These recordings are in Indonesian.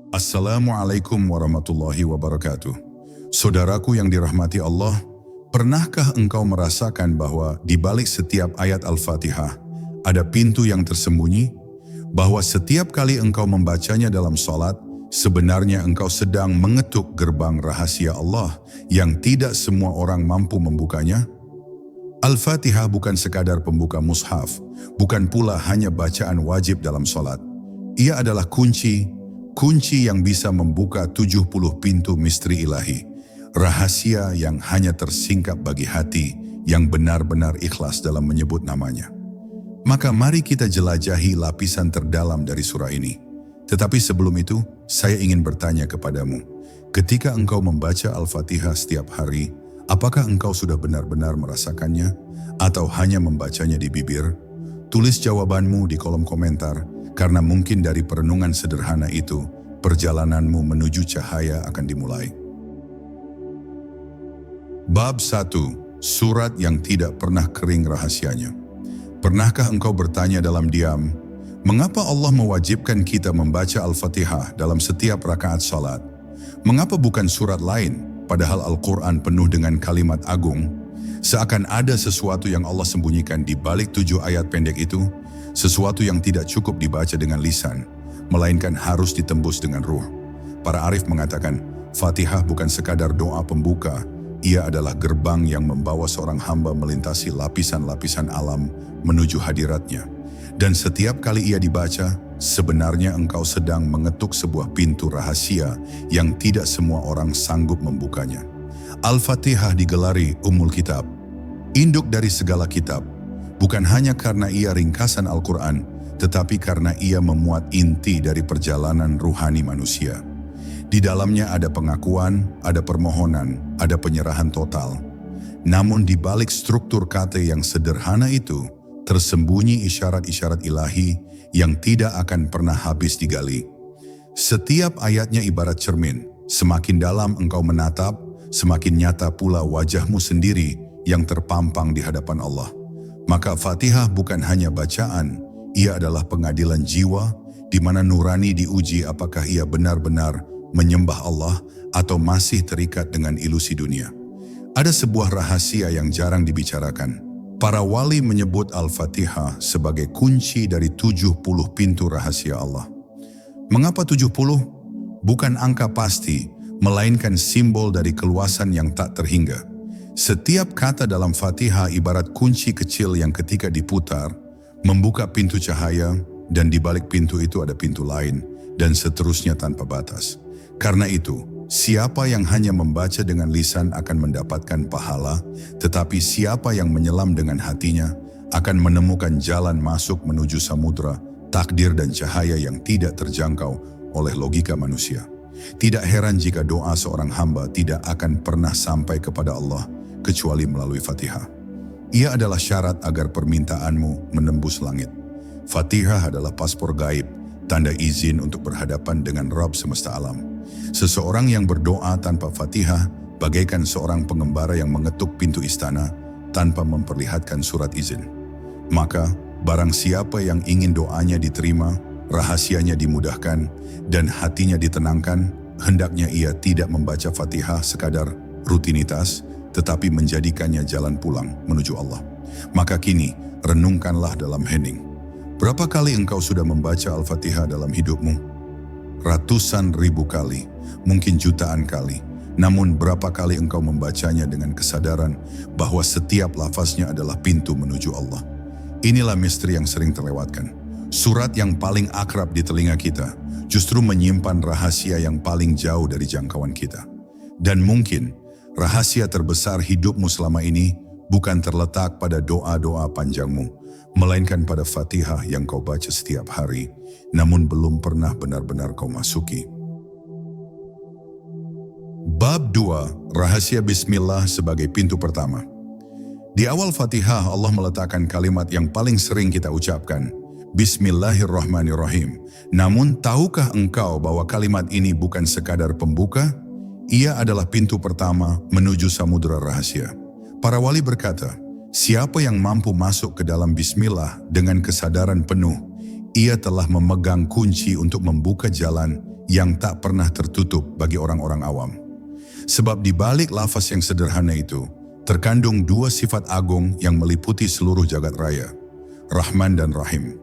Assalamualaikum warahmatullahi wabarakatuh. Saudaraku yang dirahmati Allah, pernahkah engkau merasakan bahwa di balik setiap ayat Al-Fatihah ada pintu yang tersembunyi? Bahwa setiap kali engkau membacanya dalam salat, sebenarnya engkau sedang mengetuk gerbang rahasia Allah yang tidak semua orang mampu membukanya? Al-Fatihah bukan sekadar pembuka mushaf, bukan pula hanya bacaan wajib dalam salat. Ia adalah kunci yang bisa membuka 70 pintu misteri ilahi, rahasia yang hanya tersingkap bagi hati yang benar-benar ikhlas dalam menyebut namanya. Maka mari kita jelajahi lapisan terdalam dari surah ini. Tetapi sebelum itu, saya ingin bertanya kepadamu, ketika engkau membaca Al-Fatihah setiap hari, apakah engkau sudah benar-benar merasakannya atau hanya membacanya di bibir? Tulis jawabanmu di kolom komentar, karena mungkin dari perenungan sederhana itu, perjalananmu menuju cahaya akan dimulai. Bab 1. Surat yang tidak pernah kering rahasianya. Pernahkah engkau bertanya dalam diam, mengapa Allah mewajibkan kita membaca Al-Fatihah dalam setiap rakaat salat? Mengapa bukan surat lain, padahal Al-Quran penuh dengan kalimat agung? Seakan ada sesuatu yang Allah sembunyikan di balik 7 ayat pendek itu, sesuatu yang tidak cukup dibaca dengan lisan, melainkan harus ditembus dengan ruh. Para arif mengatakan, Fatihah bukan sekadar doa pembuka, ia adalah gerbang yang membawa seorang hamba melintasi lapisan-lapisan alam menuju hadiratnya. Dan setiap kali ia dibaca, sebenarnya engkau sedang mengetuk sebuah pintu rahasia yang tidak semua orang sanggup membukanya. Al-Fatihah digelari Ummul Kitab, induk dari segala kitab, bukan hanya karena ia ringkasan Al-Quran, tetapi karena ia memuat inti dari perjalanan ruhani manusia. Di dalamnya ada pengakuan, ada permohonan, ada penyerahan total. Namun di balik struktur kata yang sederhana itu, tersembunyi isyarat-isyarat ilahi yang tidak akan pernah habis digali. Setiap ayatnya ibarat cermin, semakin dalam engkau menatap, semakin nyata pula wajahmu sendiri yang terpampang di hadapan Allah. Maka Fatihah bukan hanya bacaan, ia adalah pengadilan jiwa di mana nurani diuji apakah ia benar-benar menyembah Allah atau masih terikat dengan ilusi dunia. Ada sebuah rahasia yang jarang dibicarakan. Para wali menyebut Al-Fatihah sebagai kunci dari 70 pintu rahasia Allah. Mengapa 70? Bukan angka pasti, melainkan simbol dari keluasan yang tak terhingga. Setiap kata dalam Fatihah ibarat kunci kecil yang ketika diputar, membuka pintu cahaya, dan di balik pintu itu ada pintu lain, dan seterusnya tanpa batas. Karena itu, siapa yang hanya membaca dengan lisan akan mendapatkan pahala, tetapi siapa yang menyelam dengan hatinya akan menemukan jalan masuk menuju samudra, takdir dan cahaya yang tidak terjangkau oleh logika manusia. Tidak heran jika doa seorang hamba tidak akan pernah sampai kepada Allah, kecuali melalui Fatihah. Ia adalah syarat agar permintaanmu menembus langit. Fatihah adalah paspor gaib, tanda izin untuk berhadapan dengan Rabb semesta alam. Seseorang yang berdoa tanpa Fatihah bagaikan seorang pengembara yang mengetuk pintu istana tanpa memperlihatkan surat izin. Maka, barang siapa yang ingin doanya diterima, rahasianya dimudahkan, dan hatinya ditenangkan, hendaknya ia tidak membaca Fatihah sekadar rutinitas, tetapi menjadikannya jalan pulang menuju Allah. Maka kini, renungkanlah dalam hening. Berapa kali engkau sudah membaca Al-Fatihah dalam hidupmu? Ratusan ribu kali, mungkin jutaan kali. Namun berapa kali engkau membacanya dengan kesadaran bahwa setiap lafaznya adalah pintu menuju Allah? Inilah misteri yang sering terlewatkan. Surat yang paling akrab di telinga kita justru menyimpan rahasia yang paling jauh dari jangkauan kita. Dan mungkin rahasia terbesar hidupmu selama ini bukan terletak pada doa-doa panjangmu, melainkan pada Fatihah yang kau baca setiap hari, namun belum pernah benar-benar kau masuki. Bab 2. Rahasia Bismillah sebagai pintu pertama. Di awal Fatihah Allah meletakkan kalimat yang paling sering kita ucapkan, Bismillahirrahmanirrahim. Namun tahukah engkau bahwa kalimat ini bukan sekadar pembuka? Ia adalah pintu pertama menuju samudera rahasia. Para wali berkata, siapa yang mampu masuk ke dalam Bismillah dengan kesadaran penuh, ia telah memegang kunci untuk membuka jalan yang tak pernah tertutup bagi orang-orang awam. Sebab di balik lafaz yang sederhana itu, terkandung dua sifat agung yang meliputi seluruh jagat raya, Rahman dan Rahim.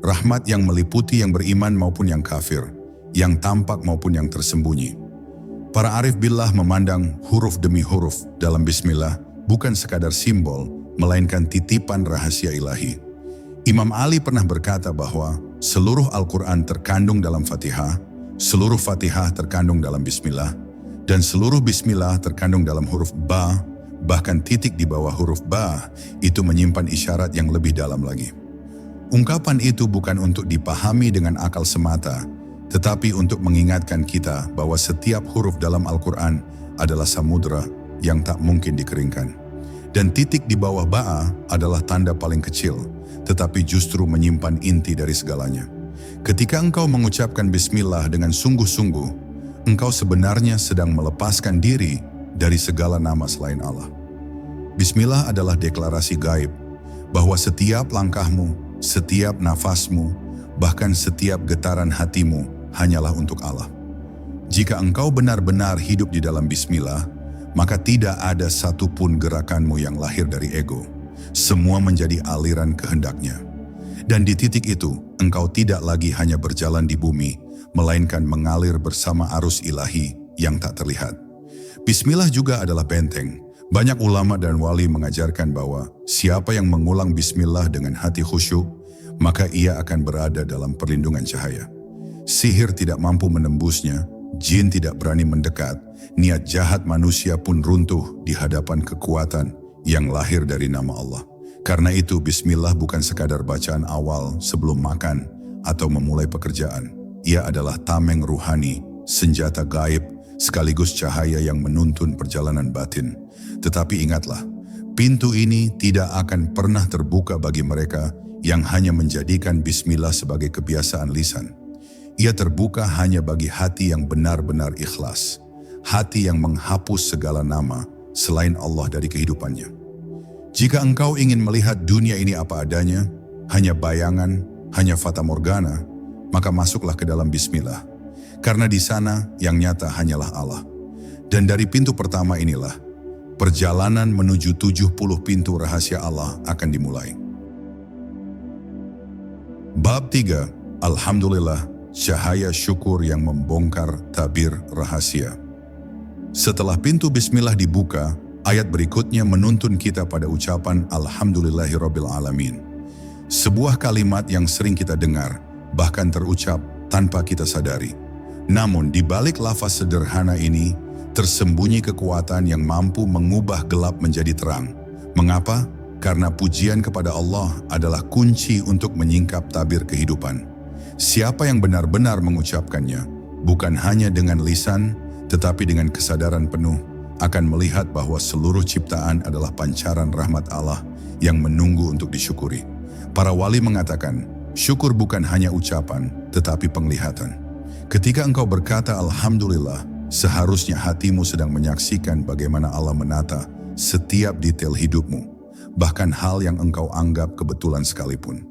Rahmat yang meliputi yang beriman maupun yang kafir, yang tampak maupun yang tersembunyi. Para arif billah memandang huruf demi huruf dalam Bismillah bukan sekadar simbol, melainkan titipan rahasia ilahi. Imam Ali pernah berkata bahwa seluruh Al-Quran terkandung dalam Fatihah, seluruh Fatihah terkandung dalam Bismillah, dan seluruh Bismillah terkandung dalam huruf Ba, bahkan titik di bawah huruf Ba itu menyimpan isyarat yang lebih dalam lagi. Ungkapan itu bukan untuk dipahami dengan akal semata, tetapi untuk mengingatkan kita bahwa setiap huruf dalam Al-Quran adalah samudra yang tak mungkin dikeringkan. Dan titik di bawah Ba'a adalah tanda paling kecil, tetapi justru menyimpan inti dari segalanya. Ketika engkau mengucapkan Bismillah dengan sungguh-sungguh, engkau sebenarnya sedang melepaskan diri dari segala nama selain Allah. Bismillah adalah deklarasi gaib, bahwa setiap langkahmu, setiap nafasmu, bahkan setiap getaran hatimu hanyalah untuk Allah. Jika engkau benar-benar hidup di dalam Bismillah, maka tidak ada satupun gerakanmu yang lahir dari ego. Semua menjadi aliran kehendaknya. Dan di titik itu, engkau tidak lagi hanya berjalan di bumi, melainkan mengalir bersama arus ilahi yang tak terlihat. Bismillah juga adalah benteng. Banyak ulama dan wali mengajarkan bahwa siapa yang mengulang Bismillah dengan hati khusyuk, maka ia akan berada dalam perlindungan cahaya. Sihir tidak mampu menembusnya, jin tidak berani mendekat, niat jahat manusia pun runtuh di hadapan kekuatan yang lahir dari nama Allah. Karena itu Bismillah bukan sekadar bacaan awal sebelum makan atau memulai pekerjaan. Ia adalah tameng ruhani, senjata gaib, sekaligus cahaya yang menuntun perjalanan batin. Tetapi ingatlah, pintu ini tidak akan pernah terbuka bagi mereka yang hanya menjadikan Bismillah sebagai kebiasaan lisan. Ia terbuka hanya bagi hati yang benar-benar ikhlas, hati yang menghapus segala nama selain Allah dari kehidupannya. Jika engkau ingin melihat dunia ini apa adanya, hanya bayangan, hanya fata morgana, maka masuklah ke dalam Bismillah. Karena di sana yang nyata hanyalah Allah. Dan dari pintu pertama inilah, perjalanan menuju 70 pintu rahasia Allah akan dimulai. Bab 3, Alhamdulillah, cahaya syukur yang membongkar tabir rahasia. Setelah pintu Bismillah dibuka, ayat berikutnya menuntun kita pada ucapan Alhamdulillahirabbil alamin. Sebuah kalimat yang sering kita dengar, bahkan terucap tanpa kita sadari. Namun di balik lafaz sederhana ini, tersembunyi kekuatan yang mampu mengubah gelap menjadi terang. Mengapa? Karena pujian kepada Allah adalah kunci untuk menyingkap tabir kehidupan. Siapa yang benar-benar mengucapkannya, bukan hanya dengan lisan, tetapi dengan kesadaran penuh, akan melihat bahwa seluruh ciptaan adalah pancaran rahmat Allah yang menunggu untuk disyukuri. Para wali mengatakan, syukur bukan hanya ucapan, tetapi penglihatan. Ketika engkau berkata Alhamdulillah, seharusnya hatimu sedang menyaksikan bagaimana Allah menata setiap detail hidupmu, bahkan hal yang engkau anggap kebetulan sekalipun.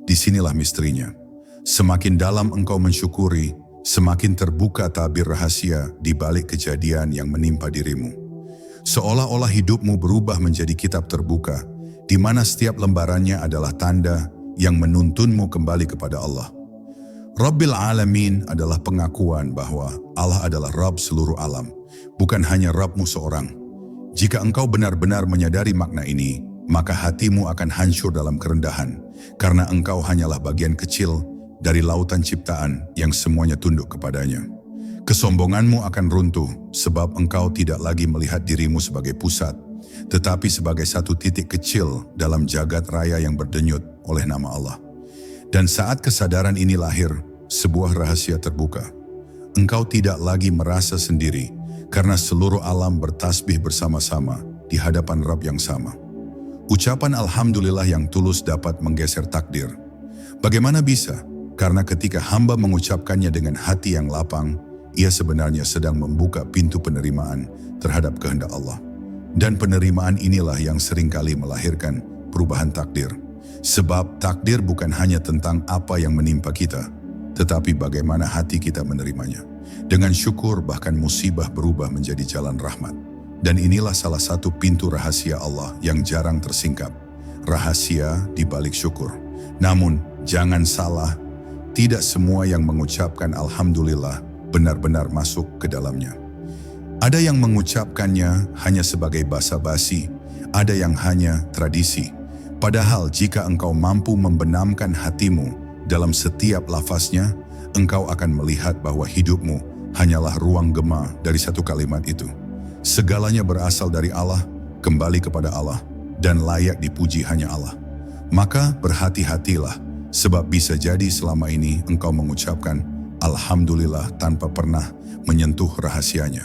Disinilah misterinya. Semakin dalam engkau mensyukuri, semakin terbuka tabir rahasia di balik kejadian yang menimpa dirimu. Seolah-olah hidupmu berubah menjadi kitab terbuka, di mana setiap lembarannya adalah tanda yang menuntunmu kembali kepada Allah. Rabbil Alamin adalah pengakuan bahwa Allah adalah Rabb seluruh alam, bukan hanya Rabbmu seorang. Jika engkau benar-benar menyadari makna ini, maka hatimu akan hancur dalam kerendahan, karena engkau hanyalah bagian kecil dari lautan ciptaan yang semuanya tunduk kepadanya. Kesombonganmu akan runtuh sebab engkau tidak lagi melihat dirimu sebagai pusat, tetapi sebagai satu titik kecil dalam jagat raya yang berdenyut oleh nama Allah. Dan saat kesadaran ini lahir, sebuah rahasia terbuka. Engkau tidak lagi merasa sendiri, karena seluruh alam bertasbih bersama-sama di hadapan Rabb yang sama. Ucapan Alhamdulillah yang tulus dapat menggeser takdir. Bagaimana bisa? Karena ketika hamba mengucapkannya dengan hati yang lapang, ia sebenarnya sedang membuka pintu penerimaan terhadap kehendak Allah. Dan penerimaan inilah yang seringkali melahirkan perubahan takdir. Sebab takdir bukan hanya tentang apa yang menimpa kita, tetapi bagaimana hati kita menerimanya. Dengan syukur bahkan musibah berubah menjadi jalan rahmat. Dan inilah salah satu pintu rahasia Allah yang jarang tersingkap. Rahasia di balik syukur. Namun jangan salah, tidak semua yang mengucapkan Alhamdulillah benar-benar masuk ke dalamnya. Ada yang mengucapkannya hanya sebagai basa-basi, ada yang hanya tradisi. Padahal jika engkau mampu membenamkan hatimu dalam setiap lafaznya, engkau akan melihat bahwa hidupmu hanyalah ruang gema dari satu kalimat itu. Segalanya berasal dari Allah, kembali kepada Allah, dan layak dipuji hanya Allah. Maka berhati-hatilah, sebab bisa jadi selama ini engkau mengucapkan Alhamdulillah tanpa pernah menyentuh rahasianya.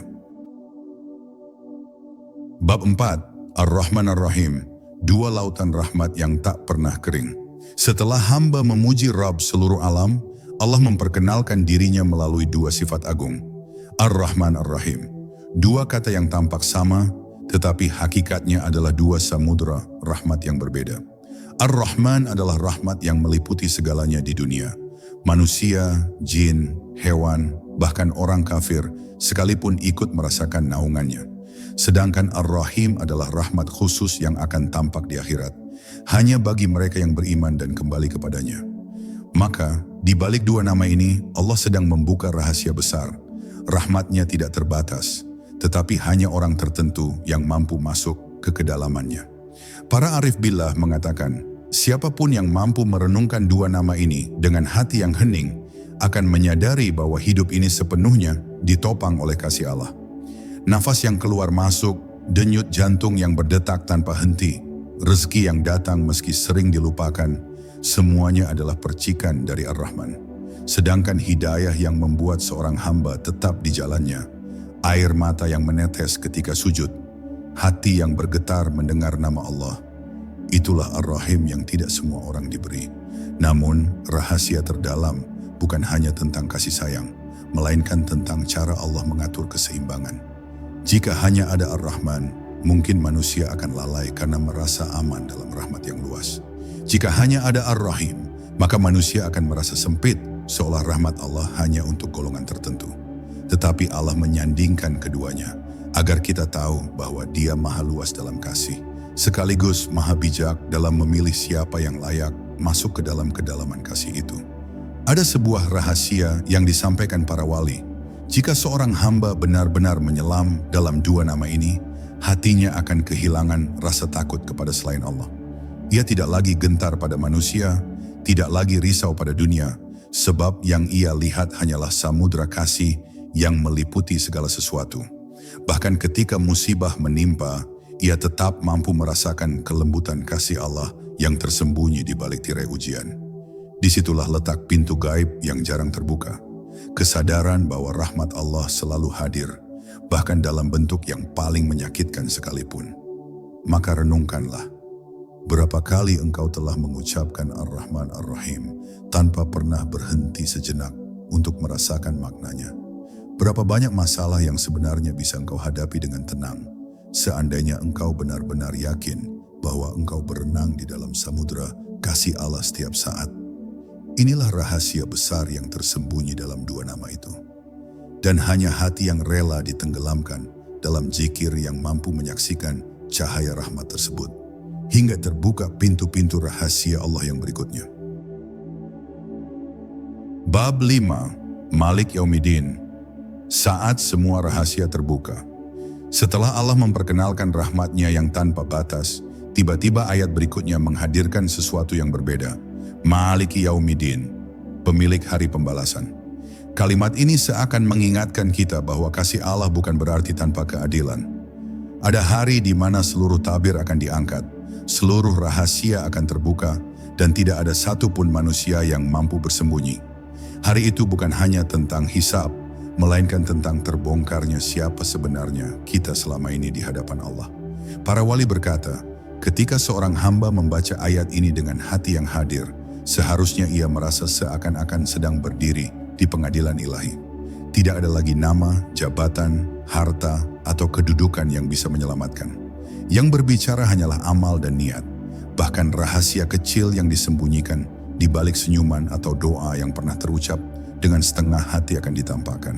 Bab 4, Ar-Rahman Ar-Rahim, dua lautan rahmat yang tak pernah kering. Setelah hamba memuji Rabb seluruh alam, Allah memperkenalkan dirinya melalui dua sifat agung. Ar-Rahman Ar-Rahim, dua kata yang tampak sama, tetapi hakikatnya adalah dua samudera rahmat yang berbeda. Ar-Rahman adalah rahmat yang meliputi segalanya di dunia. Manusia, jin, hewan, bahkan orang kafir sekalipun ikut merasakan naungannya. Sedangkan Ar-Rahim adalah rahmat khusus yang akan tampak di akhirat, hanya bagi mereka yang beriman dan kembali kepadanya. Maka, di balik dua nama ini, Allah sedang membuka rahasia besar. Rahmatnya tidak terbatas, tetapi hanya orang tertentu yang mampu masuk ke kedalamannya. Para arif billah mengatakan, siapapun yang mampu merenungkan dua nama ini dengan hati yang hening, akan menyadari bahwa hidup ini sepenuhnya ditopang oleh kasih Allah. Nafas yang keluar masuk, denyut jantung yang berdetak tanpa henti, rezeki yang datang meski sering dilupakan, semuanya adalah percikan dari Ar-Rahman. Sedangkan hidayah yang membuat seorang hamba tetap di jalannya, air mata yang menetes ketika sujud, hati yang bergetar mendengar nama Allah, itulah Ar-Rahim yang tidak semua orang diberi. Namun, rahasia terdalam bukan hanya tentang kasih sayang, melainkan tentang cara Allah mengatur keseimbangan. Jika hanya ada Ar-Rahman, mungkin manusia akan lalai karena merasa aman dalam rahmat yang luas. Jika hanya ada Ar-Rahim, maka manusia akan merasa sempit, seolah rahmat Allah hanya untuk golongan tertentu. Tetapi Allah menyandingkan keduanya, agar kita tahu bahwa Dia maha luas dalam kasih, sekaligus maha bijak dalam memilih siapa yang layak masuk ke dalam kedalaman kasih itu. Ada sebuah rahasia yang disampaikan para wali. Jika seorang hamba benar-benar menyelam dalam dua nama ini, hatinya akan kehilangan rasa takut kepada selain Allah. Ia tidak lagi gentar pada manusia, tidak lagi risau pada dunia, sebab yang ia lihat hanyalah samudera kasih yang meliputi segala sesuatu. Bahkan ketika musibah menimpa, ia tetap mampu merasakan kelembutan kasih Allah yang tersembunyi di balik tirai ujian. Disitulah letak pintu gaib yang jarang terbuka. Kesadaran bahwa rahmat Allah selalu hadir, bahkan dalam bentuk yang paling menyakitkan sekalipun. Maka renungkanlah, berapa kali engkau telah mengucapkan Ar-Rahman Ar-Rahim tanpa pernah berhenti sejenak untuk merasakan maknanya. Berapa banyak masalah yang sebenarnya bisa engkau hadapi dengan tenang, seandainya engkau benar-benar yakin bahwa engkau berenang di dalam samudera kasih Allah setiap saat. Inilah rahasia besar yang tersembunyi dalam dua nama itu. Dan hanya hati yang rela ditenggelamkan dalam zikir yang mampu menyaksikan cahaya rahmat tersebut, hingga terbuka pintu-pintu rahasia Allah yang berikutnya. Bab 5, Malik Yaumiddin. Saat semua rahasia terbuka. Setelah Allah memperkenalkan rahmatnya yang tanpa batas, tiba-tiba ayat berikutnya menghadirkan sesuatu yang berbeda. Maliki Yaumiddin, pemilik hari pembalasan. Kalimat ini seakan mengingatkan kita bahwa kasih Allah bukan berarti tanpa keadilan. Ada hari di mana seluruh tabir akan diangkat, seluruh rahasia akan terbuka, dan tidak ada satupun manusia yang mampu bersembunyi. Hari itu bukan hanya tentang hisab, melainkan tentang terbongkarnya siapa sebenarnya kita selama ini di hadapan Allah. Para wali berkata, ketika seorang hamba membaca ayat ini dengan hati yang hadir, seharusnya ia merasa seakan-akan sedang berdiri di pengadilan ilahi. Tidak ada lagi nama, jabatan, harta, atau kedudukan yang bisa menyelamatkan. Yang berbicara hanyalah amal dan niat, bahkan rahasia kecil yang disembunyikan di balik senyuman atau doa yang pernah terucap dengan setengah hati akan ditampakkan.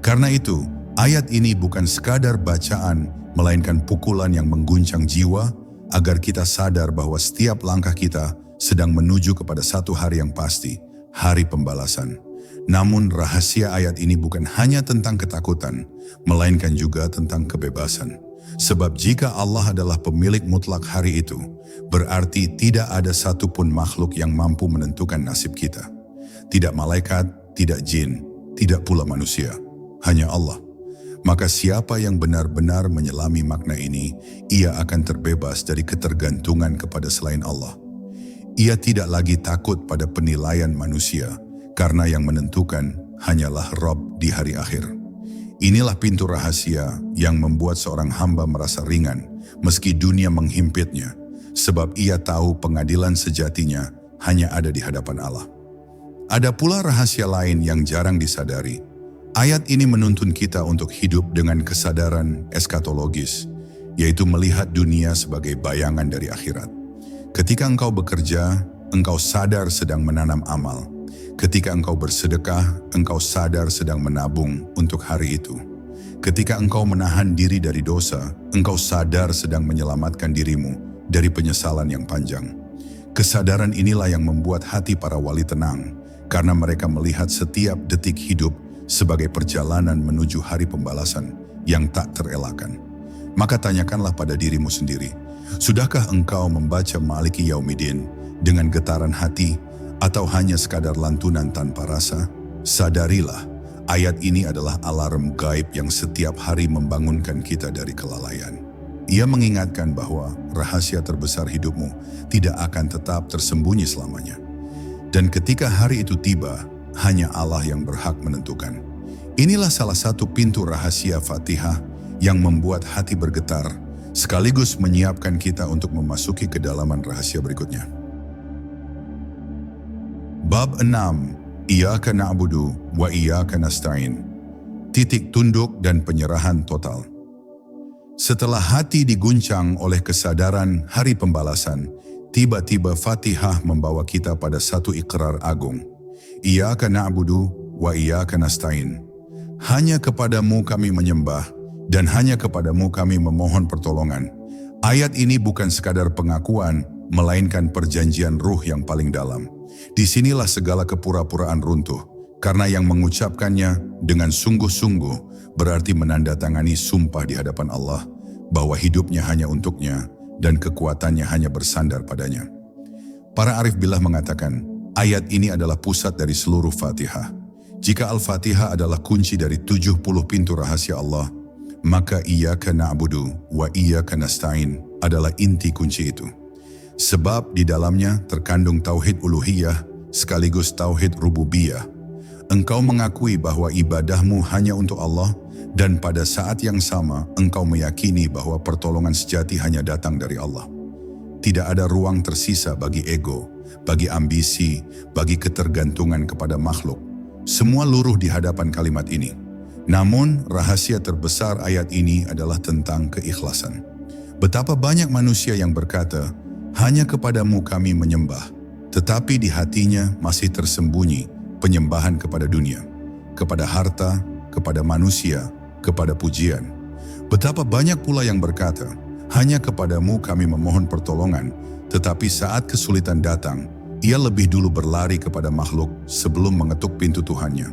Karena itu, ayat ini bukan sekadar bacaan, melainkan pukulan yang mengguncang jiwa agar kita sadar bahwa setiap langkah kita sedang menuju kepada satu hari yang pasti, hari pembalasan. Namun rahasia ayat ini bukan hanya tentang ketakutan, melainkan juga tentang kebebasan. Sebab jika Allah adalah pemilik mutlak hari itu, berarti tidak ada satupun makhluk yang mampu menentukan nasib kita. Tidak malaikat, tidak jin, tidak pula manusia, hanya Allah. Maka siapa yang benar-benar menyelami makna ini, ia akan terbebas dari ketergantungan kepada selain Allah. Ia tidak lagi takut pada penilaian manusia, karena yang menentukan hanyalah Rabb di hari akhir. Inilah pintu rahasia yang membuat seorang hamba merasa ringan, meski dunia menghimpitnya, sebab ia tahu pengadilan sejatinya hanya ada di hadapan Allah. Ada pula rahasia lain yang jarang disadari. Ayat ini menuntun kita untuk hidup dengan kesadaran eskatologis, yaitu melihat dunia sebagai bayangan dari akhirat. Ketika engkau bekerja, engkau sadar sedang menanam amal. Ketika engkau bersedekah, engkau sadar sedang menabung untuk hari itu. Ketika engkau menahan diri dari dosa, engkau sadar sedang menyelamatkan dirimu dari penyesalan yang panjang. Kesadaran inilah yang membuat hati para wali tenang, karena mereka melihat setiap detik hidup sebagai perjalanan menuju hari pembalasan yang tak terelakkan. Maka tanyakanlah pada dirimu sendiri, sudahkah engkau membaca Maliki Yaumiddin dengan getaran hati, atau hanya sekadar lantunan tanpa rasa? Sadarilah, ayat ini adalah alarm gaib yang setiap hari membangunkan kita dari kelalaian. Ia mengingatkan bahwa rahasia terbesar hidupmu tidak akan tetap tersembunyi selamanya. Dan ketika hari itu tiba, hanya Allah yang berhak menentukan. Inilah salah satu pintu rahasia Fatihah yang membuat hati bergetar, sekaligus menyiapkan kita untuk memasuki kedalaman rahasia berikutnya. Bab 6, Iyyaka na'budu wa iyyaka nasta'in. Titik tunduk dan penyerahan total. Setelah hati diguncang oleh kesadaran hari pembalasan, tiba-tiba Fatihah membawa kita pada satu ikrar agung. Iyyaka na'budu wa iyyaka nasta'in. Hanya kepadamu kami menyembah dan hanya kepadamu kami memohon pertolongan. Ayat ini bukan sekadar pengakuan, melainkan perjanjian ruh yang paling dalam. Disinilah segala kepura-puraan runtuh, karena yang mengucapkannya dengan sungguh-sungguh berarti menandatangani sumpah di hadapan Allah bahwa hidupnya hanya untuknya dan kekuatannya hanya bersandar padanya. Para arif billah mengatakan, ayat ini adalah pusat dari seluruh Fatihah. Jika Al-Fatihah adalah kunci dari 70 pintu rahasia Allah, maka Iyyaka na'budu wa iyyaka nasta'in adalah inti kunci itu. Sebab di dalamnya terkandung tauhid uluhiyah sekaligus tauhid rububiyah. Engkau mengakui bahwa ibadahmu hanya untuk Allah, dan pada saat yang sama engkau meyakini bahwa pertolongan sejati hanya datang dari Allah. Tidak ada ruang tersisa bagi ego, bagi ambisi, bagi ketergantungan kepada makhluk. Semua luruh di hadapan kalimat ini. Namun rahasia terbesar ayat ini adalah tentang keikhlasan. Betapa banyak manusia yang berkata, hanya kepadamu kami menyembah, tetapi di hatinya masih tersembunyi penyembahan kepada dunia, kepada harta, kepada manusia, kepada pujian. Betapa banyak pula yang berkata, hanya kepadamu kami memohon pertolongan, tetapi saat kesulitan datang, ia lebih dulu berlari kepada makhluk sebelum mengetuk pintu Tuhannya.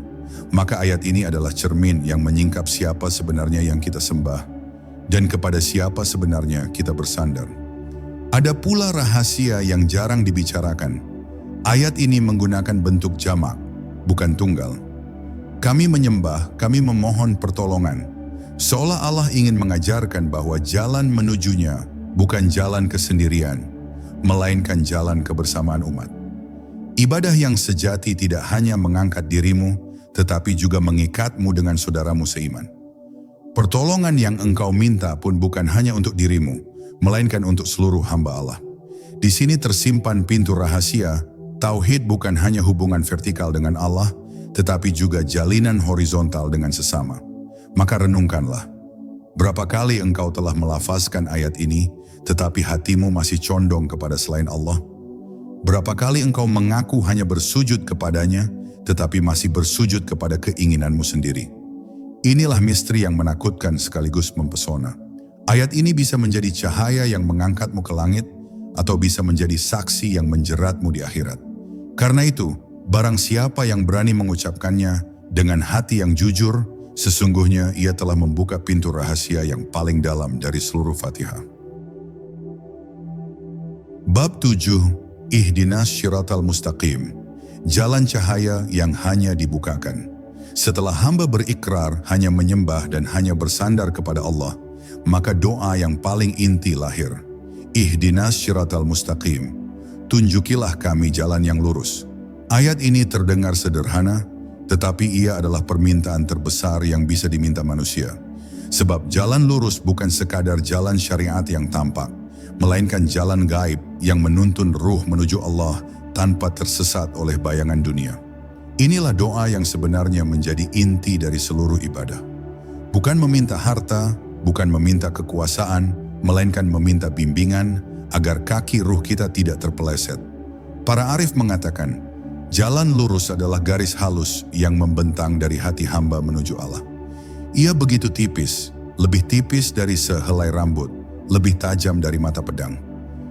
Maka ayat ini adalah cermin yang menyingkap siapa sebenarnya yang kita sembah, dan kepada siapa sebenarnya kita bersandar. Ada pula rahasia yang jarang dibicarakan. Ayat ini menggunakan bentuk jamak, bukan tunggal. Kami menyembah, kami memohon pertolongan. Seolah Allah ingin mengajarkan bahwa jalan menujunya bukan jalan kesendirian, melainkan jalan kebersamaan umat. Ibadah yang sejati tidak hanya mengangkat dirimu, tetapi juga mengikatmu dengan saudaramu seiman. Pertolongan yang engkau minta pun bukan hanya untuk dirimu, melainkan untuk seluruh hamba Allah. Di sini tersimpan pintu rahasia, tauhid bukan hanya hubungan vertikal dengan Allah, tetapi juga jalinan horizontal dengan sesama. Maka renungkanlah, berapa kali engkau telah melafazkan ayat ini, tetapi hatimu masih condong kepada selain Allah? Berapa kali engkau mengaku hanya bersujud kepadanya, tetapi masih bersujud kepada keinginanmu sendiri. Inilah misteri yang menakutkan sekaligus mempesona. Ayat ini bisa menjadi cahaya yang mengangkatmu ke langit, atau bisa menjadi saksi yang menjeratmu di akhirat. Karena itu, barang siapa yang berani mengucapkannya dengan hati yang jujur, sesungguhnya ia telah membuka pintu rahasia yang paling dalam dari seluruh Fatihah. Bab 7, Ihdinas Syiratal Mustaqim, jalan cahaya yang hanya dibukakan. Setelah hamba berikrar hanya menyembah dan hanya bersandar kepada Allah, maka doa yang paling inti lahir. Ihdinas Syiratal Mustaqim, tunjukilah kami jalan yang lurus. Ayat ini terdengar sederhana, tetapi ia adalah permintaan terbesar yang bisa diminta manusia. Sebab jalan lurus bukan sekadar jalan syariat yang tampak, melainkan jalan gaib yang menuntun ruh menuju Allah tanpa tersesat oleh bayangan dunia. Inilah doa yang sebenarnya menjadi inti dari seluruh ibadah. Bukan meminta harta, bukan meminta kekuasaan, melainkan meminta bimbingan agar kaki ruh kita tidak terpeleset. Para arif mengatakan, jalan lurus adalah garis halus yang membentang dari hati hamba menuju Allah. Ia begitu tipis, lebih tipis dari sehelai rambut, lebih tajam dari mata pedang.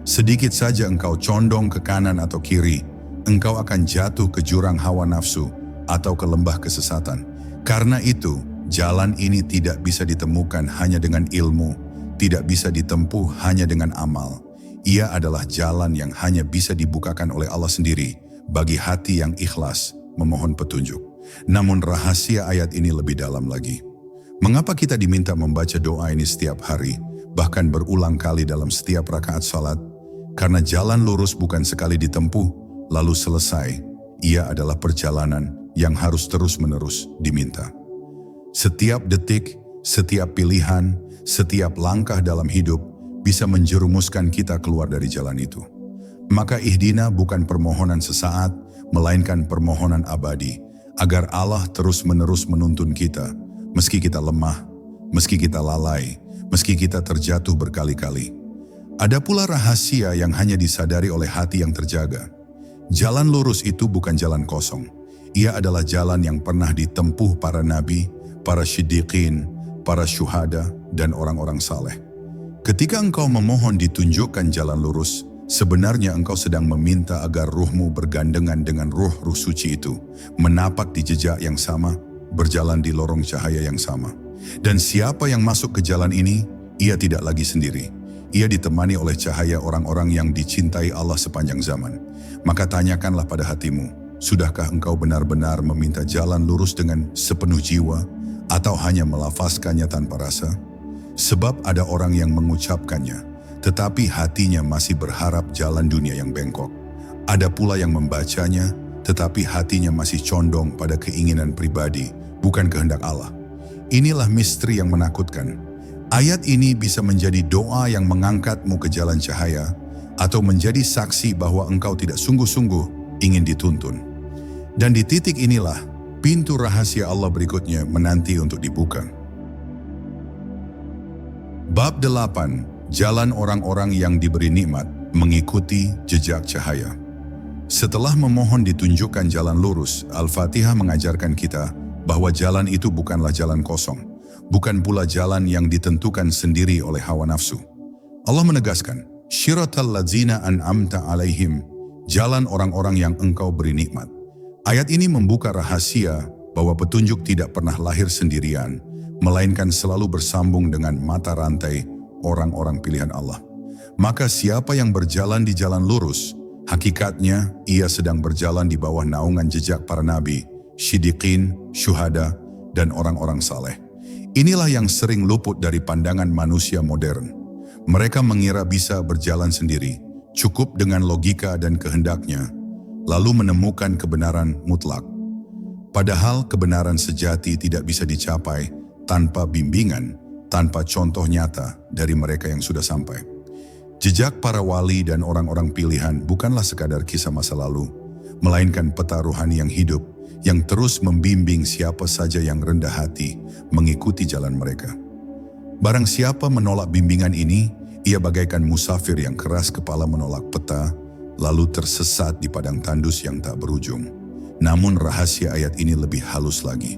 Sedikit saja engkau condong ke kanan atau kiri, engkau akan jatuh ke jurang hawa nafsu atau ke lembah kesesatan. Karena itu, jalan ini tidak bisa ditemukan hanya dengan ilmu, tidak bisa ditempuh hanya dengan amal. Ia adalah jalan yang hanya bisa dibukakan oleh Allah sendiri bagi hati yang ikhlas memohon petunjuk. Namun rahasia ayat ini lebih dalam lagi. Mengapa kita diminta membaca doa ini setiap hari, bahkan berulang kali dalam setiap rakaat salat? Karena jalan lurus bukan sekali ditempuh, lalu selesai. Ia adalah perjalanan yang harus terus-menerus diminta. Setiap detik, setiap pilihan, setiap langkah dalam hidup bisa menjerumuskan kita keluar dari jalan itu. Maka ihdina bukan permohonan sesaat, melainkan permohonan abadi, agar Allah terus-menerus menuntun kita, meski kita lemah, meski kita lalai, meski kita terjatuh berkali-kali. Ada pula rahasia yang hanya disadari oleh hati yang terjaga. Jalan lurus itu bukan jalan kosong. Ia adalah jalan yang pernah ditempuh para nabi, para siddiqin, para syuhada, dan orang-orang saleh. Ketika engkau memohon ditunjukkan jalan lurus, sebenarnya engkau sedang meminta agar ruhmu bergandengan dengan ruh-ruh suci itu, menapak di jejak yang sama, berjalan di lorong cahaya yang sama. Dan siapa yang masuk ke jalan ini, ia tidak lagi sendiri. Ia ditemani oleh cahaya orang-orang yang dicintai Allah sepanjang zaman. Maka tanyakanlah pada hatimu, sudahkah engkau benar-benar meminta jalan lurus dengan sepenuh jiwa, atau hanya melafazkannya tanpa rasa? Sebab ada orang yang mengucapkannya, tetapi hatinya masih berharap jalan dunia yang bengkok. Ada pula yang membacanya, tetapi hatinya masih condong pada keinginan pribadi, bukan kehendak Allah. Inilah misteri yang menakutkan. Ayat ini bisa menjadi doa yang mengangkatmu ke jalan cahaya, atau menjadi saksi bahwa engkau tidak sungguh-sungguh ingin dituntun. Dan di titik inilah, pintu rahasia Allah berikutnya menanti untuk dibuka. Bab 8, jalan orang-orang yang diberi nikmat mengikuti jejak cahaya. Setelah memohon ditunjukkan jalan lurus, Al-Fatihah mengajarkan kita bahwa jalan itu bukanlah jalan kosong, bukan pula jalan yang ditentukan sendiri oleh hawa nafsu. Allah menegaskan, syiratal ladzina an'amta alaihim, jalan orang-orang yang engkau beri nikmat. Ayat ini membuka rahasia bahwa petunjuk tidak pernah lahir sendirian, melainkan selalu bersambung dengan mata rantai orang-orang pilihan Allah. Maka siapa yang berjalan di jalan lurus, hakikatnya ia sedang berjalan di bawah naungan jejak para nabi, siddiqin, syuhada, dan orang-orang saleh. Inilah yang sering luput dari pandangan manusia modern. Mereka mengira bisa berjalan sendiri, cukup dengan logika dan kehendaknya, lalu menemukan kebenaran mutlak. Padahal kebenaran sejati tidak bisa dicapai tanpa bimbingan, tanpa contoh nyata dari mereka yang sudah sampai. Jejak para wali dan orang-orang pilihan bukanlah sekadar kisah masa lalu, melainkan peta rohani yang hidup, yang terus membimbing siapa saja yang rendah hati mengikuti jalan mereka. Barang siapa menolak bimbingan ini, ia bagaikan musafir yang keras kepala menolak peta, lalu tersesat di padang tandus yang tak berujung. Namun rahasia ayat ini lebih halus lagi.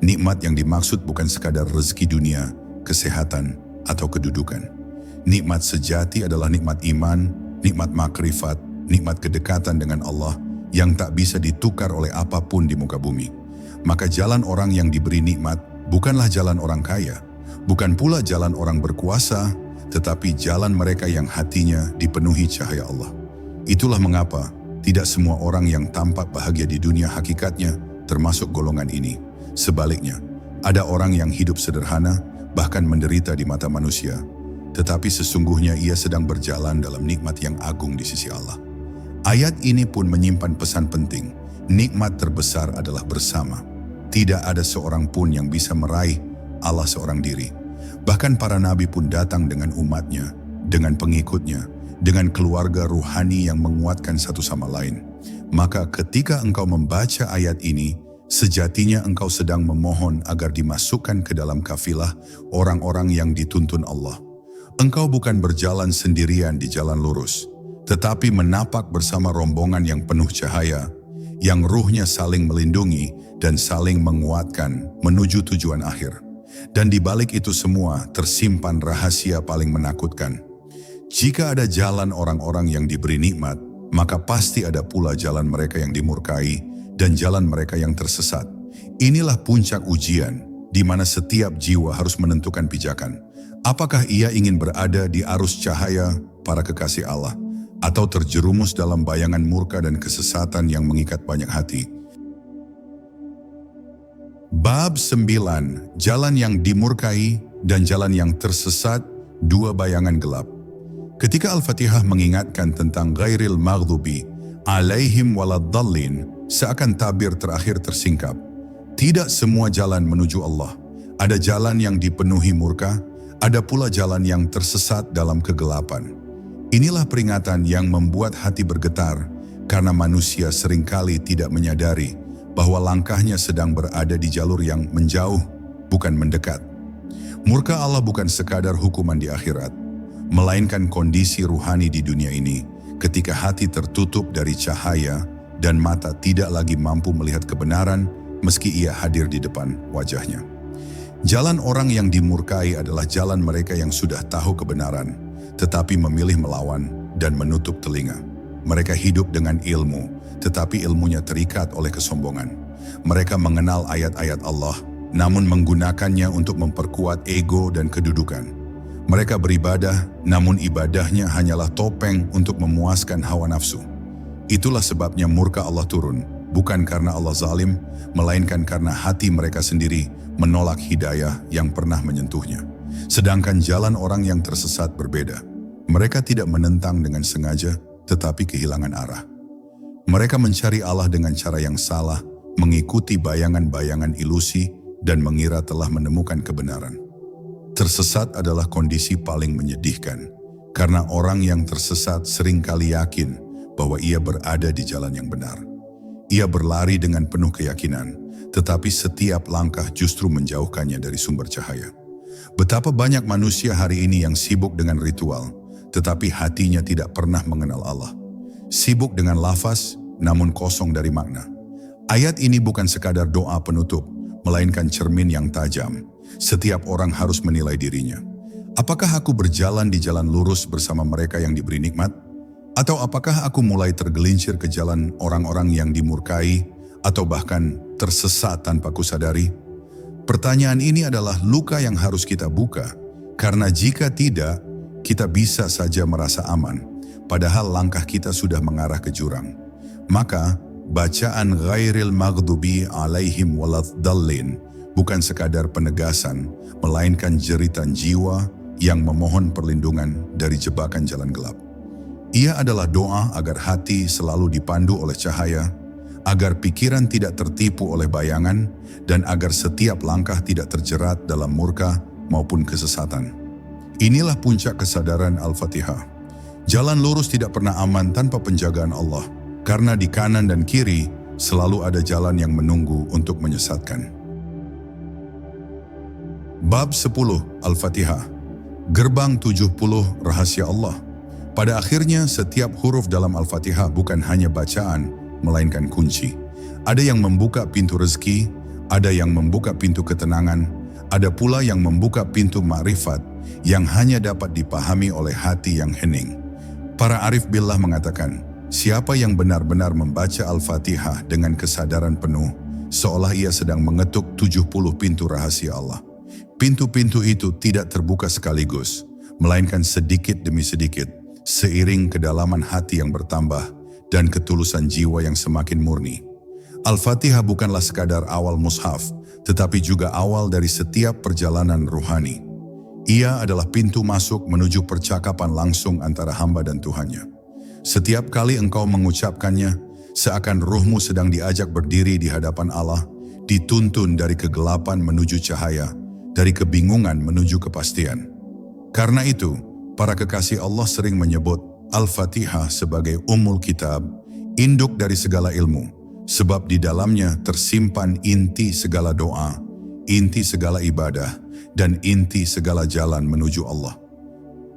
Nikmat yang dimaksud bukan sekadar rezeki dunia, kesehatan, atau kedudukan. Nikmat sejati adalah nikmat iman, nikmat makrifat, nikmat kedekatan dengan Allah yang tak bisa ditukar oleh apapun di muka bumi. Maka jalan orang yang diberi nikmat bukanlah jalan orang kaya, bukan pula jalan orang berkuasa, tetapi jalan mereka yang hatinya dipenuhi cahaya Allah. Itulah mengapa tidak semua orang yang tampak bahagia di dunia hakikatnya termasuk golongan ini. Sebaliknya, ada orang yang hidup sederhana, bahkan menderita di mata manusia, tetapi sesungguhnya ia sedang berjalan dalam nikmat yang agung di sisi Allah. Ayat ini pun menyimpan pesan penting. Nikmat terbesar adalah bersama. Tidak ada seorang pun yang bisa meraih Allah seorang diri. Bahkan para nabi pun datang dengan umatnya, dengan pengikutnya, dengan keluarga ruhani yang menguatkan satu sama lain. Maka ketika engkau membaca ayat ini, sejatinya engkau sedang memohon agar dimasukkan ke dalam kafilah orang-orang yang dituntun Allah. Engkau bukan berjalan sendirian di jalan lurus, tetapi menapak bersama rombongan yang penuh cahaya, yang ruhnya saling melindungi dan saling menguatkan menuju tujuan akhir. Dan di balik itu semua tersimpan rahasia paling menakutkan. Jika ada jalan orang-orang yang diberi nikmat, maka pasti ada pula jalan mereka yang dimurkai dan jalan mereka yang tersesat. Inilah puncak ujian, di mana setiap jiwa harus menentukan pijakan. Apakah ia ingin berada di arus cahaya para kekasih Allah, atau terjerumus dalam bayangan murka dan kesesatan yang mengikat banyak hati? Bab 9, jalan yang dimurkai dan jalan yang tersesat, dua bayangan gelap. Ketika Al-Fatihah mengingatkan tentang ghairil maghdubi alaihim waladdallin, seakan tabir terakhir tersingkap. Tidak semua jalan menuju Allah. Ada jalan yang dipenuhi murka, ada pula jalan yang tersesat dalam kegelapan. Inilah peringatan yang membuat hati bergetar, karena manusia seringkali tidak menyadari bahwa langkahnya sedang berada di jalur yang menjauh, bukan mendekat. Murka Allah bukan sekadar hukuman di akhirat, melainkan kondisi ruhani di dunia ini, ketika hati tertutup dari cahaya dan mata tidak lagi mampu melihat kebenaran meski ia hadir di depan wajahnya. Jalan orang yang dimurkai adalah jalan mereka yang sudah tahu kebenaran, tetapi memilih melawan dan menutup telinga. Mereka hidup dengan ilmu, tetapi ilmunya terikat oleh kesombongan. Mereka mengenal ayat-ayat Allah, namun menggunakannya untuk memperkuat ego dan kedudukan. Mereka beribadah, namun ibadahnya hanyalah topeng untuk memuaskan hawa nafsu. Itulah sebabnya murka Allah turun, bukan karena Allah zalim, melainkan karena hati mereka sendiri menolak hidayah yang pernah menyentuhnya. Sedangkan jalan orang yang tersesat berbeda. Mereka tidak menentang dengan sengaja, tetapi kehilangan arah. Mereka mencari Allah dengan cara yang salah, mengikuti bayangan-bayangan ilusi, dan mengira telah menemukan kebenaran. Tersesat adalah kondisi paling menyedihkan, karena orang yang tersesat seringkali yakin bahwa ia berada di jalan yang benar. Ia berlari dengan penuh keyakinan, tetapi setiap langkah justru menjauhkannya dari sumber cahaya. Betapa banyak manusia hari ini yang sibuk dengan ritual, tetapi hatinya tidak pernah mengenal Allah. Sibuk dengan lafaz, namun kosong dari makna. Ayat ini bukan sekadar doa penutup, melainkan cermin yang tajam. Setiap orang harus menilai dirinya. Apakah aku berjalan di jalan lurus bersama mereka yang diberi nikmat? Atau apakah aku mulai tergelincir ke jalan orang-orang yang dimurkai, atau bahkan tersesat tanpa kusadari? Pertanyaan ini adalah luka yang harus kita buka, karena jika tidak, kita bisa saja merasa aman, padahal langkah kita sudah mengarah ke jurang. Maka, bacaan ghairil maghdubi alaihim waladdallin bukan sekadar penegasan, melainkan jeritan jiwa yang memohon perlindungan dari jebakan jalan gelap. Ia adalah doa agar hati selalu dipandu oleh cahaya, agar pikiran tidak tertipu oleh bayangan, dan agar setiap langkah tidak terjerat dalam murka maupun kesesatan. Inilah puncak kesadaran Al-Fatihah. Jalan lurus tidak pernah aman tanpa penjagaan Allah, karena di kanan dan kiri selalu ada jalan yang menunggu untuk menyesatkan. Bab 10 Al-Fatihah. Gerbang 70 Rahasia Allah. Pada akhirnya, setiap huruf dalam Al-Fatihah bukan hanya bacaan, melainkan kunci. Ada yang membuka pintu rezeki, ada yang membuka pintu ketenangan, ada pula yang membuka pintu makrifat yang hanya dapat dipahami oleh hati yang hening. Para arif billah mengatakan, siapa yang benar-benar membaca Al-Fatihah dengan kesadaran penuh, seolah ia sedang mengetuk 70 pintu rahasia Allah. Pintu-pintu itu tidak terbuka sekaligus, melainkan sedikit demi sedikit, seiring kedalaman hati yang bertambah dan ketulusan jiwa yang semakin murni. Al-Fatihah bukanlah sekadar awal mushaf, tetapi juga awal dari setiap perjalanan ruhani. Ia adalah pintu masuk menuju percakapan langsung antara hamba dan Tuhannya. Setiap kali engkau mengucapkannya, seakan ruhmu sedang diajak berdiri di hadapan Allah, dituntun dari kegelapan menuju cahaya, dari kebingungan menuju kepastian. Karena itu, para kekasih Allah sering menyebut Al-Fatihah sebagai Ummul Kitab, induk dari segala ilmu, sebab di dalamnya tersimpan inti segala doa, inti segala ibadah, dan inti segala jalan menuju Allah.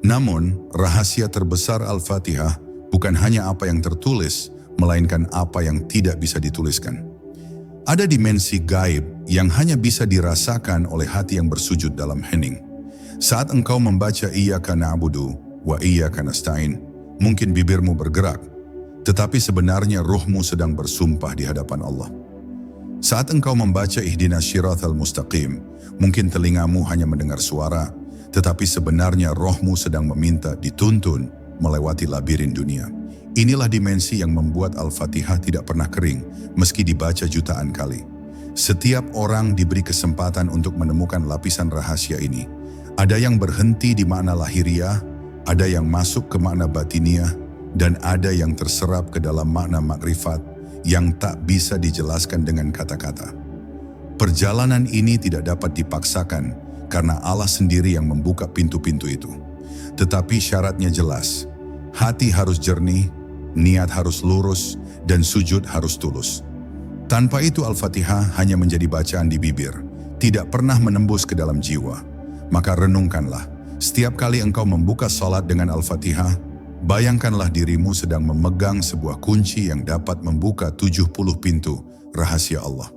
Namun, rahasia terbesar Al-Fatihah bukan hanya apa yang tertulis, melainkan apa yang tidak bisa dituliskan. Ada dimensi gaib yang hanya bisa dirasakan oleh hati yang bersujud dalam hening. Saat engkau membaca Iyyaka na'budu wa iyyaka nasta'in, mungkin bibirmu bergerak, tetapi sebenarnya ruhmu sedang bersumpah di hadapan Allah. Saat engkau membaca Ihdinas Shiratal Mustaqim, mungkin telingamu hanya mendengar suara, tetapi sebenarnya rohmu sedang meminta dituntun melewati labirin dunia. Inilah dimensi yang membuat Al-Fatihah tidak pernah kering, meski dibaca jutaan kali. Setiap orang diberi kesempatan untuk menemukan lapisan rahasia ini. Ada yang berhenti di makna lahiriah, ada yang masuk ke makna batiniah, dan ada yang terserap ke dalam makna makrifat yang tak bisa dijelaskan dengan kata-kata. Perjalanan ini tidak dapat dipaksakan karena Allah sendiri yang membuka pintu-pintu itu. Tetapi syaratnya jelas, hati harus jernih, niat harus lurus, dan sujud harus tulus. Tanpa itu Al-Fatihah hanya menjadi bacaan di bibir, tidak pernah menembus ke dalam jiwa. Maka renungkanlah, setiap kali engkau membuka salat dengan Al-Fatihah, bayangkanlah dirimu sedang memegang sebuah kunci yang dapat membuka 70 pintu rahasia Allah.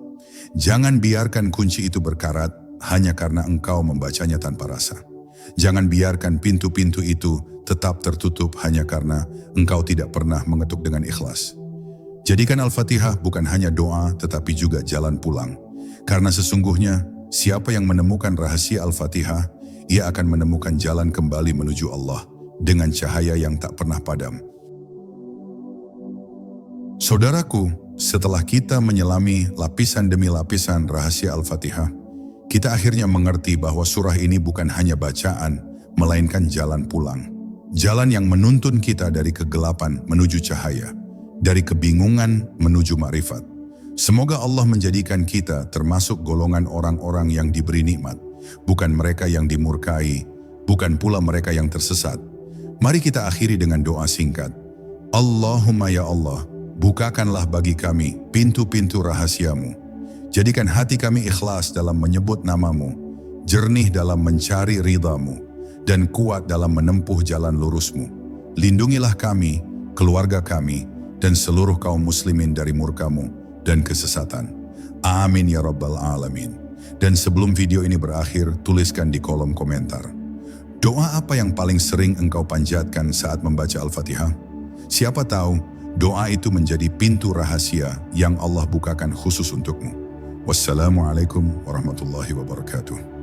Jangan biarkan kunci itu berkarat hanya karena engkau membacanya tanpa rasa. Jangan biarkan pintu-pintu itu tetap tertutup hanya karena engkau tidak pernah mengetuk dengan ikhlas. Jadikan Al-Fatihah bukan hanya doa tetapi juga jalan pulang. Karena sesungguhnya siapa yang menemukan rahasia Al-Fatihah, ia akan menemukan jalan kembali menuju Allah dengan cahaya yang tak pernah padam. Saudaraku, setelah kita menyelami lapisan demi lapisan rahasia Al-Fatihah, kita akhirnya mengerti bahwa surah ini bukan hanya bacaan, melainkan jalan pulang. Jalan yang menuntun kita dari kegelapan menuju cahaya, dari kebingungan menuju makrifat. Semoga Allah menjadikan kita termasuk golongan orang-orang yang diberi nikmat, bukan mereka yang dimurkai, bukan pula mereka yang tersesat. Mari kita akhiri dengan doa singkat. Allahumma ya Allah, bukakanlah bagi kami pintu-pintu rahasiamu. Jadikan hati kami ikhlas dalam menyebut namamu, jernih dalam mencari ridhamu, dan kuat dalam menempuh jalan lurusmu. Lindungilah kami, keluarga kami, dan seluruh kaum muslimin dari murkamu dan kesesatan. Amin ya rabbal alamin. Dan sebelum video ini berakhir, tuliskan di kolom komentar. Doa apa yang paling sering engkau panjatkan saat membaca Al-Fatihah? Siapa tahu, doa itu menjadi pintu rahasia yang Allah bukakan khusus untukmu. Wassalamualaikum warahmatullahi wabarakatuh.